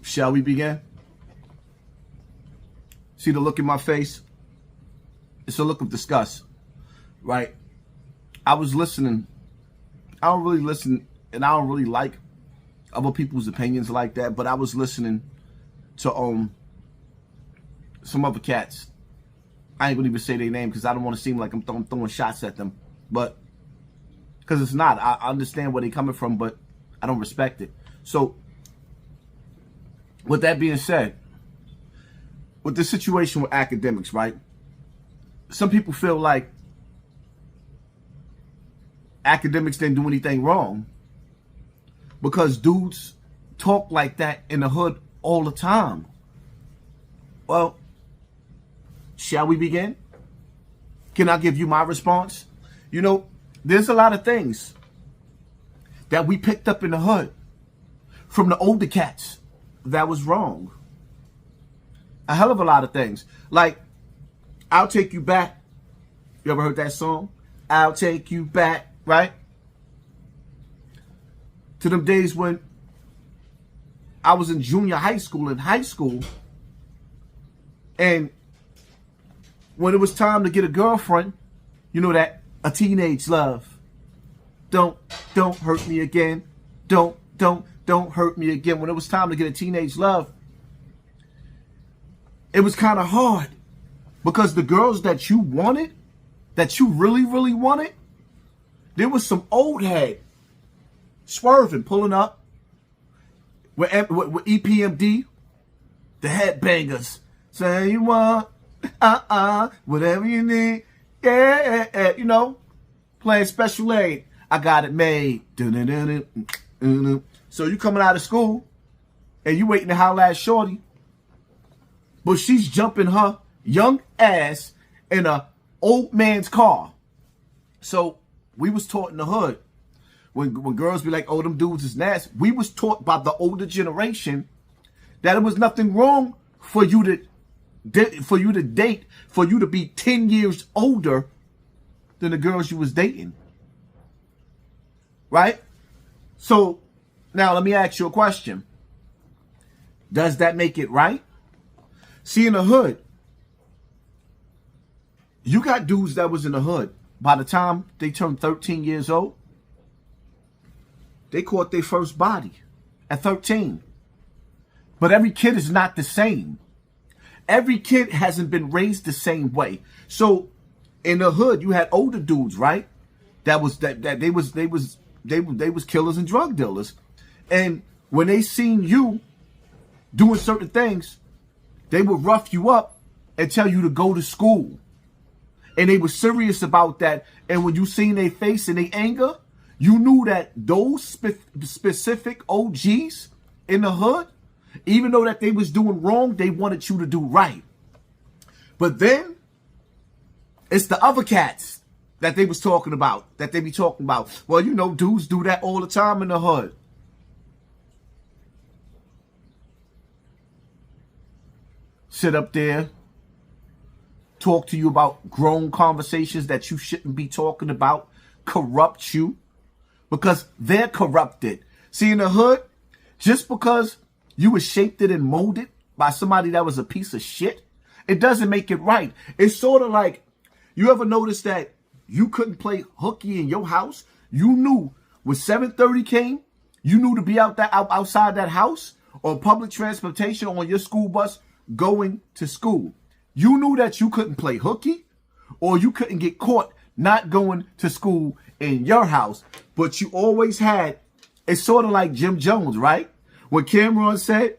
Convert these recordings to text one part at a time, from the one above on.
Shall we begin? See the look in my face? It's a look of disgust, right? I was listening. I don't really listen, and I don't really like other people's opinions like that, but I was listening to some other cats. I ain't gonna even say their name because I don't want to seem like I'm throwing shots at them, but because it's not. I understand where they're coming from, but I don't respect it. So, with that being said, with the situation with academics, right? Some people feel like academics didn't do anything wrong because dudes talk like that in the hood all the time. Well, shall we begin? Can I give you my response? You know, there's a lot of things that we picked up in the hood from the older cats that was wrong. A hell of a lot of things. Like, I'll take you back. You ever heard that song? I'll take you back, right? To them days when I was in junior high school, and when it was time to get a girlfriend, you know that, a teenage love. Don't hurt me again. Don't hurt me again. When it was time to get a teenage love, it was kind of hard because the girls that you wanted, that you really wanted, there was some old head swerving, pulling up with EPMD, the headbangers. Say you want, whatever you need, yeah, you know, playing Special Aid. I got it made. So you coming out of school and you waiting to holler at shorty, but she's jumping her young ass in a old man's car. So we was taught in the hood, when girls be like, oh, them dudes is nasty, we was taught by the older generation that it was nothing wrong for you to date, for you to be 10 years older than the girls you was dating. Right? So now let me ask you a question. Does that make it right? See, in the hood, you got dudes that was in the hood. By the time they turned 13 years old, they caught their first body at 13. But every kid is not the same. Every kid hasn't been raised the same way. So in the hood, you had older dudes, right? They was killers and drug dealers. And when they seen you doing certain things, they would rough you up and tell you to go to school. And they were serious about that. And when you seen their face and their anger, you knew that those specific OGs in the hood, even though that they was doing wrong, they wanted you to do right. But then it's the other cats that they was talking about, that they be talking about. Well, you know, dudes do that all the time in the hood. Sit up there, talk to you about grown conversations that you shouldn't be talking about, corrupt you, because they're corrupted. See, in the hood, just because you were shaped and molded by somebody that was a piece of shit, it doesn't make it right. It's sort of like, you ever notice that you couldn't play hooky in your house? You knew when 7:30 came, you knew to be outside that house on public transportation on your school bus going to school. You knew that you couldn't play hooky or you couldn't get caught not going to school in your house. But you always had, it's sort of like Jim Jones, right? When Cameron said,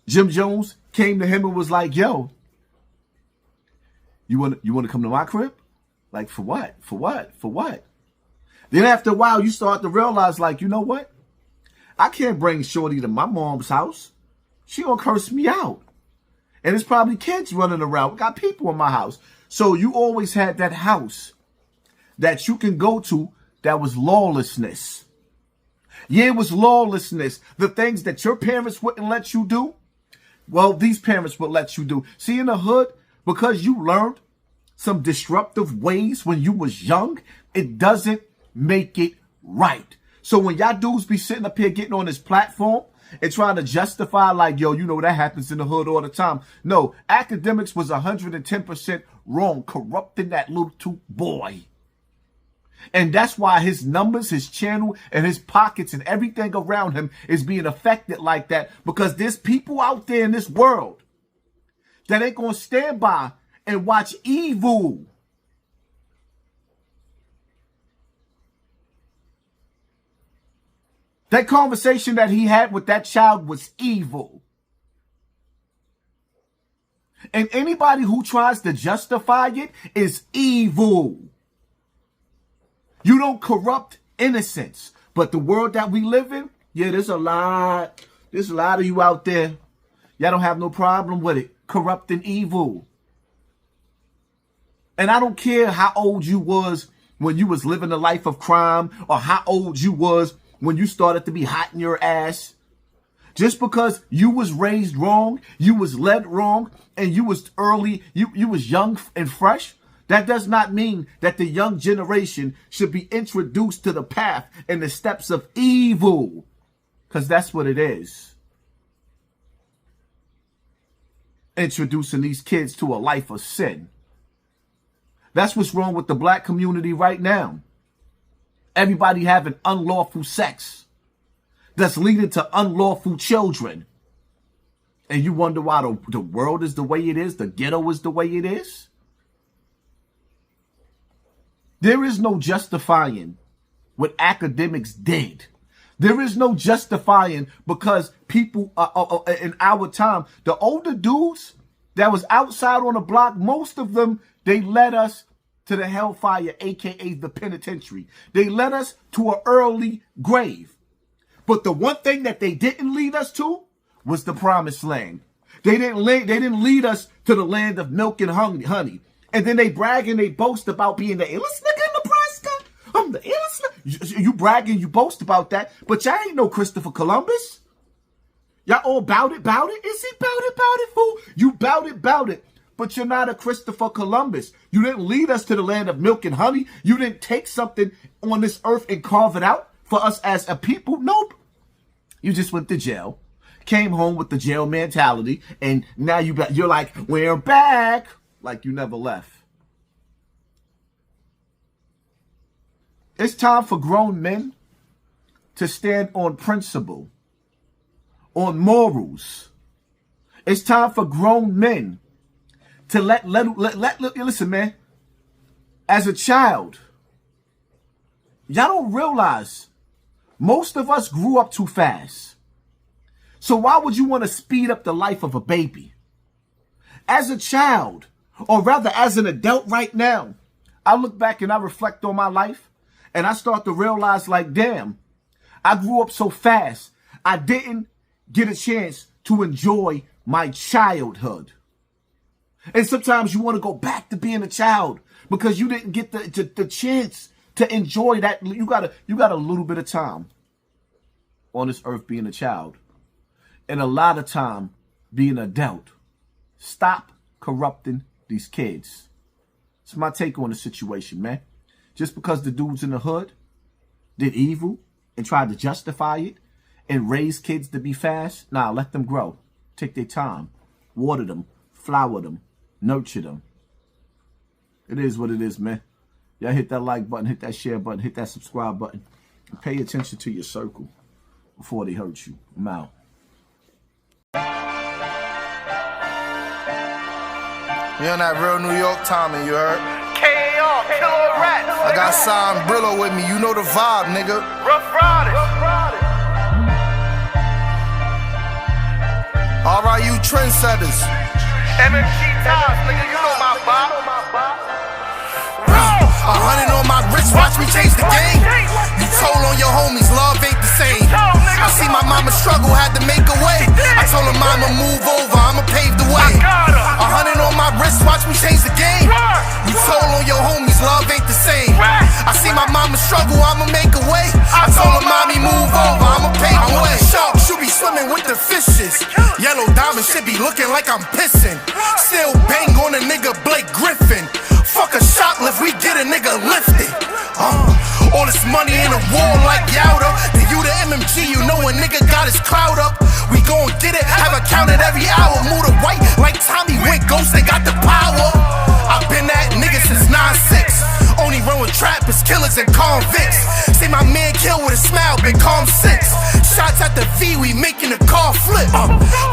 Jim Jones came to him and was like, yo, you want to come to my crib? Like, for what? For what? For what? Then after a while, you start to realize, like, you know what? I can't bring shorty to my mom's house. She gonna curse me out. And it's probably kids running around. We got people in my house. So you always had that house that you can go to that was lawlessness. Yeah, it was lawlessness. The things that your parents wouldn't let you do, well, these parents would let you do. See, in the hood, because you learned some disruptive ways when you was young, it doesn't make it right. So when y'all dudes be sitting up here getting on this platform and trying to justify like, yo, you know, that happens in the hood all the time. No, AKADEMIKS was 110% wrong, corrupting that little boy. And that's why his numbers, his channel, and his pockets and everything around him is being affected like that, because there's people out there in this world that ain't gonna stand by and watch evil. That conversation that he had with that child was evil. And anybody who tries to justify it is evil. You don't corrupt innocence. But the world that we live in, yeah, there's a lot of you out there. Y'all don't have no problem with it. Corrupting evil. And I don't care how old you was when you was living the life of crime, or how old you was when you started to be hot in your ass. Just because you was raised wrong, you was led wrong, and you was you was young and fresh, that does not mean that the young generation should be introduced to the path and the steps of evil. Because that's what it is. Introducing these kids to a life of sin. That's what's wrong with the black community right now. Everybody having unlawful sex that's leading to unlawful children. And you wonder why the world is the way it is, the ghetto is the way it is. There is no justifying what AKADEMIKS did. There is no justifying, because people in our time, the older dudes that was outside on the block, most of them, they led us to the hellfire, aka the penitentiary. They led us to an early grave. But the one thing that they didn't lead us to was the promised land. They didn't lead us to the land of milk and honey. And then they brag and they boast about being the illest nigga in Nebraska. I'm the illest. You brag and you boast about that, but y'all ain't no Christopher Columbus. Y'all all bout it. Is he bout it, fool? You bout it. But you're not a Christopher Columbus. You didn't lead us to the land of milk and honey. You didn't take something on this earth and carve it out for us as a people. Nope. You just went to jail, came home with the jail mentality, and now you're like, we're back. Like you never left. It's time for grown men to stand on principle, on morals. It's time for grown men to listen, man. As a child, y'all don't realize most of us grew up too fast. So why would you want to speed up the life of a baby? As a child, or rather as an adult right now, I look back and I reflect on my life, and I start to realize, like, damn, I grew up so fast. I didn't get a chance to enjoy my childhood. And sometimes you want to go back to being a child because you didn't get the chance to enjoy that. You got a little bit of time on this earth being a child, and a lot of time being an adult. Stop corrupting these kids. It's my take on the situation, man. Just because the dudes in the hood did evil and tried to justify it and raise kids to be fast, nah, let them grow. Take their time. Water them. Flower them. Nurture them. It is what it is, man. Y'all hit that like button, hit that share button, hit that subscribe button. And pay attention to your circle before they hurt you. I'm out. We on that real New York timing, you heard? K.O. Killer Rats. I got Hassan Brillo with me, you know the vibe, nigga. Rough Riders. Alright, you trendsetters. MMT Times, nigga, you know my vibe. 100 on my wrist, watch me change the game. You told on your homies, love ain't the same. I see my mama struggle, had to make a way. I told her mama move over, I'ma pave the way. 100 on my wrist, watch me change the game. You told on your homies, love ain't the same. I see my mama struggle, I'ma make a way. I told her mommy move over, I'ma pave the way. Shark should be swimming with the fishes. Yellow diamond should be looking like I'm pissing. Still bang on a nigga Blake Griffin. Fuck a shoplift, we get a nigga lifted. All this money in a war like Yowda. Then you the MMG, you know a nigga got his cloud up. We gon' get it, have a count at every hour. Move the white like Tommy went ghost, they got the power. I've been that nigga since 9'6". Only run with trappers, killers, and convicts. See my man kill with a smile, been calm since. Shots at the V, we making the car flip.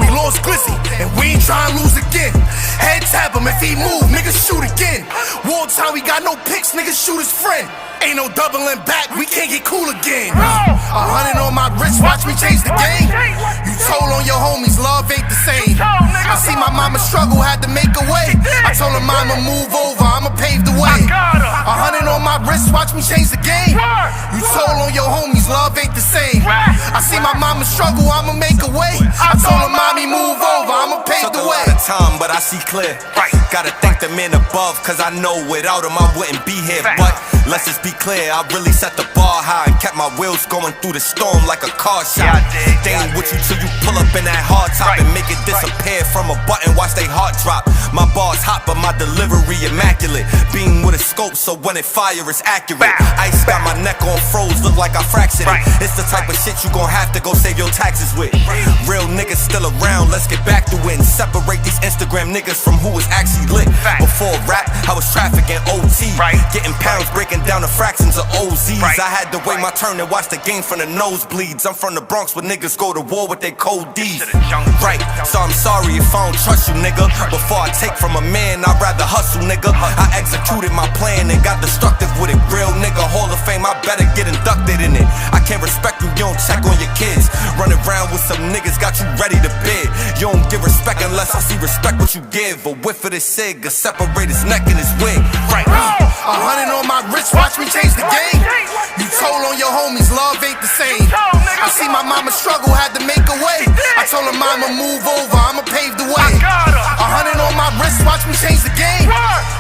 We lost Glizzy, and we ain't trying to lose again. Head tap him, if he move, niggas shoot again. Wartime, we got no picks, niggas shoot his friend. Ain't no doubling back, we can't get cool again. 100 on my wrist, watch me change the game. You told on your homies, love ain't the same. I see my mama struggle, had to make a way. I told her mama move over, I'ma pave the way. 100 on my wrist, watch me change the game. You told on your homies, love ain't the same. I see my mama struggle, I'ma make a way. I told her mommy move over, I'ma pave the way. Took a lot of time, but I see clear. Gotta thank the man above, cause I know without him I wouldn't be here. But let's just be clear, I really set the bar high and kept my wheels going through the storm like a car shot. They ain't with you till you pull up in that hard top and make it disappear from a button, watch they heart drop. My bars hot, but my delivery immaculate. Beam with a scope, so when it fire, it's accurate. Ice got my neck on froze, look like I fractured it. It's the type of shit you gon' have to go save your taxes with. Real niggas still around, let's get back to it and separate these Instagram niggas from who is actually lit. Before rap, I was trafficking OT, getting pounds, breaking down the fractions of OZs. I had to wait my turn and watch the game from the nosebleeds. I'm from the Bronx where niggas go to war with their cold D's. Right, so I'm sorry if I don't trust you, nigga. Before I take from a man, I'd rather hustle, nigga. I executed my plan and got destructive with it. Real nigga, Hall of Fame, I better get inducted in it. I can't respect you, you don't check on your kids. Running around with some niggas, got you ready to bid. You don't give respect unless I see respect what you give. A whiff of this cig, a separate his neck and his wig. Right. 100 on my wrist, watch me change the game. You told on your homies, love ain't the same. I see my mama struggle, had to make a way. I told her mama move over, I'ma pave the way. 100 on my wrist, watch me change the game.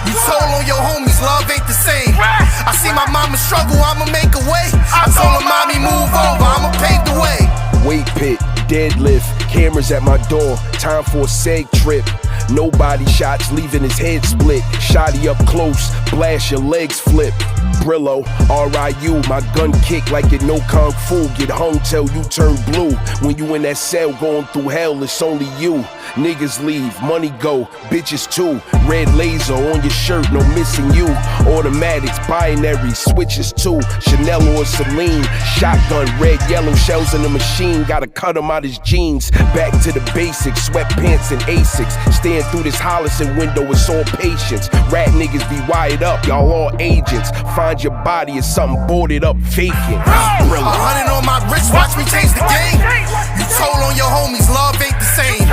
You told on your homies, love ain't the same. I see my mama struggle, I'ma make a way. I told her mommy move over, I'ma pave the way. Weight pit, deadlift, cameras at my door, time for a seg trip. No body shots, leaving his head split. Shotty up close, blast your legs flip. Brillo, RIU, my gun kick like it no kung fu. Get hung till you turn blue. When you in that cell going through hell, it's only you. Niggas leave, money go, bitches too. Red laser on your shirt, no missing you. Automatics, binary, switches too. Chanel or Celine, shotgun, red, yellow shells in the machine. Gotta cut him out his jeans. Back to the basics, sweatpants and Asics. Staying through this Hollison window, it's all patience. Rat niggas be wired up, y'all all agents. Find your body as something boarded up, faking. 100 on my wrist, watch me change the game. You told on your homies, love ain't the same.